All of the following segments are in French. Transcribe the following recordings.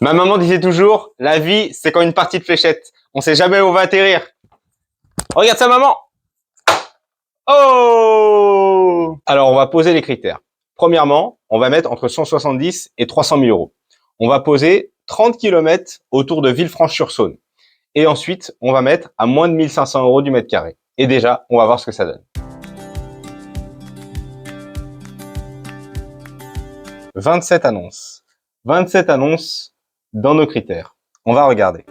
Ma maman disait toujours, la vie, c'est comme une partie de fléchettes. On sait jamais où on va atterrir. Regarde ça, maman! Oh! Alors, on va poser les critères. Premièrement, on va mettre entre 170 et 300 000 euros. On va poser 30 km autour de Villefranche-sur-Saône. Et ensuite, on va mettre à moins de 1500 euros du mètre carré. Et déjà, on va voir ce que ça donne. 27 annonces. 27 annonces dans nos critères. On va regarder.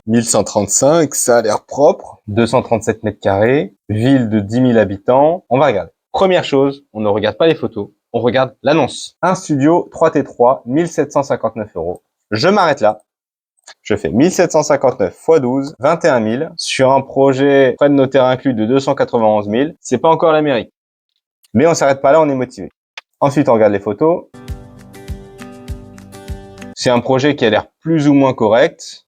1135, ça a l'air propre. 237 mètres carrés, ville de 10 000 habitants. On va regarder. Première chose, on ne regarde pas les photos, on regarde l'annonce. Un studio 3T3, 1759 euros. Je m'arrête là. Je fais 1759 x 12, 21 000 sur un projet frais de notaire inclus de 291 000. C'est pas encore l'Amérique. Mais on s'arrête pas là, on est motivé. Ensuite, on regarde les photos. C'est un projet qui a l'air plus ou moins correct.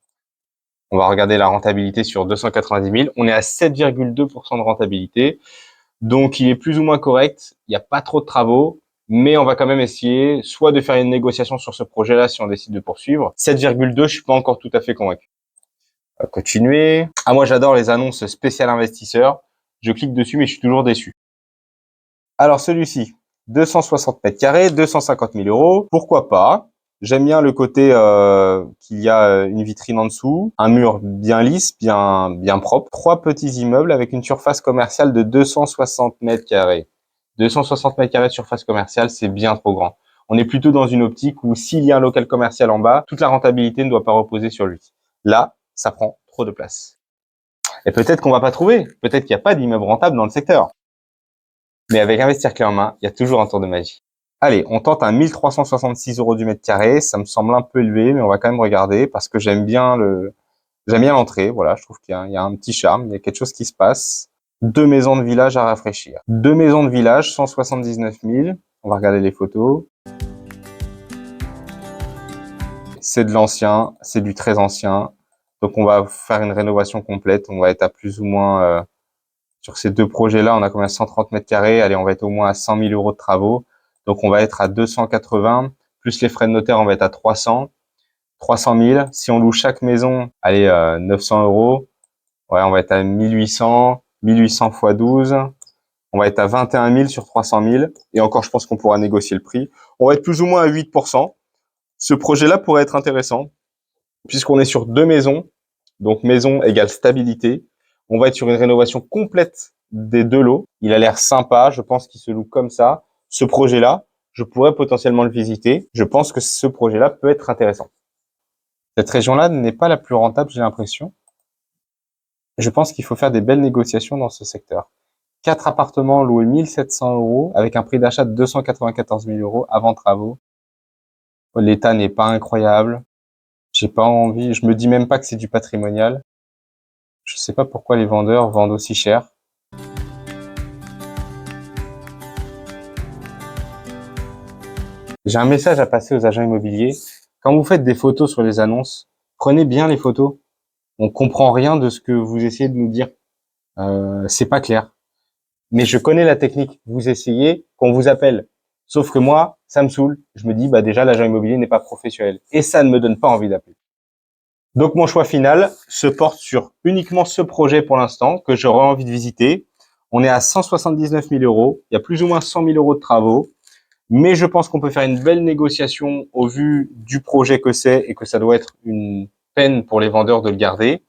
On va regarder la rentabilité sur 290 000. On est à 7,2% de rentabilité. Donc, il est plus ou moins correct. Il n'y a pas trop de travaux. Mais on va quand même essayer soit de faire une négociation sur ce projet-là si on décide de poursuivre. 7,2, je suis pas encore tout à fait convaincu. On va continuer. Ah, moi, j'adore les annonces spéciales investisseurs. Je clique dessus, mais je suis toujours déçu. Alors, celui-ci, 260 mètres carrés, 250 000 euros. Pourquoi pas? J'aime bien le côté qu'il y a une vitrine en dessous, un mur bien lisse, bien propre. 3 petits immeubles avec une surface commerciale de 260 mètres carrés. 260 mètres carrés de surface commerciale, c'est bien trop grand. On est plutôt dans une optique où s'il y a un local commercial en bas, toute la rentabilité ne doit pas reposer sur lui. Là, ça prend trop de place. Et peut-être qu'on va pas trouver. Peut-être qu'il n'y a pas d'immeuble rentable dans le secteur. Mais avec Investir clé en main, il y a toujours un tour de magie. Allez, on tente un 1366 euros du mètre carré. Ça me semble un peu élevé, mais on va quand même regarder parce que j'aime bien l'entrée. Voilà, je trouve qu'il y a un petit charme. Il y a quelque chose qui se passe. 2 maisons de village à rafraîchir. 2 maisons de village, 179 000. On va regarder les photos. C'est de l'ancien, c'est du très ancien. Donc, on va faire une rénovation complète. On va être à plus ou moins, sur ces deux projets-là, on a combien? 130 mètres carrés. Allez, on va être au moins à 100 000 euros de travaux. Donc, on va être à 280, plus les frais de notaire, on va être à 300 000. Si on loue chaque maison, allez, 900 euros. Ouais, on va être à 1800 x 12. On va être à 21 000 sur 300 000. Et encore, je pense qu'on pourra négocier le prix. On va être plus ou moins à 8%. Ce projet-là pourrait être intéressant, puisqu'on est sur 2 maisons. Donc, maison égale stabilité. On va être sur une rénovation complète des 2 lots. Il a l'air sympa. Je pense qu'il se loue comme ça. Ce projet-là, je pourrais potentiellement le visiter. Je pense que ce projet-là peut être intéressant. Cette région-là n'est pas la plus rentable, j'ai l'impression. Je pense qu'il faut faire des belles négociations dans ce secteur. 4 appartements loués 1700 euros avec un prix d'achat de 294 000 euros avant travaux. L'état n'est pas incroyable. J'ai pas envie, je me dis même pas que c'est du patrimonial. Je sais pas pourquoi les vendeurs vendent aussi cher. J'ai un message à passer aux agents immobiliers. Quand vous faites des photos sur les annonces, prenez bien les photos. On comprend rien de ce que vous essayez de nous dire. C'est pas clair. Mais je connais la technique. Vous essayez, qu'on vous appelle. Sauf que moi, ça me saoule. Je me dis, bah déjà, l'agent immobilier n'est pas professionnel. Et ça ne me donne pas envie d'appeler. Donc, mon choix final se porte sur uniquement ce projet pour l'instant que j'aurais envie de visiter. On est à 179 000 euros. Il y a plus ou moins 100 000 euros de travaux. Mais je pense qu'on peut faire une belle négociation au vu du projet que c'est et que ça doit être une peine pour les vendeurs de le garder.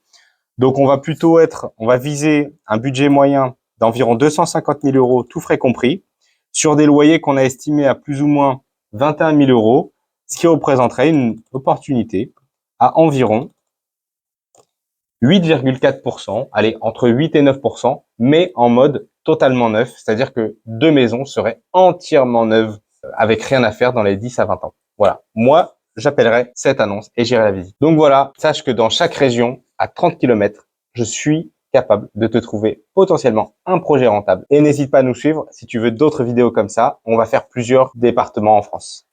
Donc, on va viser un budget moyen d'environ 250 000 euros, tout frais compris, sur des loyers qu'on a estimés à plus ou moins 21 000 euros, ce qui représenterait une opportunité à environ 8,4%, allez, entre 8 et 9%, mais en mode totalement neuf, c'est-à-dire que 2 maisons seraient entièrement neuves, avec rien à faire dans les 10 à 20 ans. Voilà. Moi, j'appellerai cette annonce et j'irai la visite. Donc voilà, sache que dans chaque région, à 30 km, je suis capable de te trouver potentiellement un projet rentable. Et n'hésite pas à nous suivre si tu veux d'autres vidéos comme ça. On va faire plusieurs départements en France.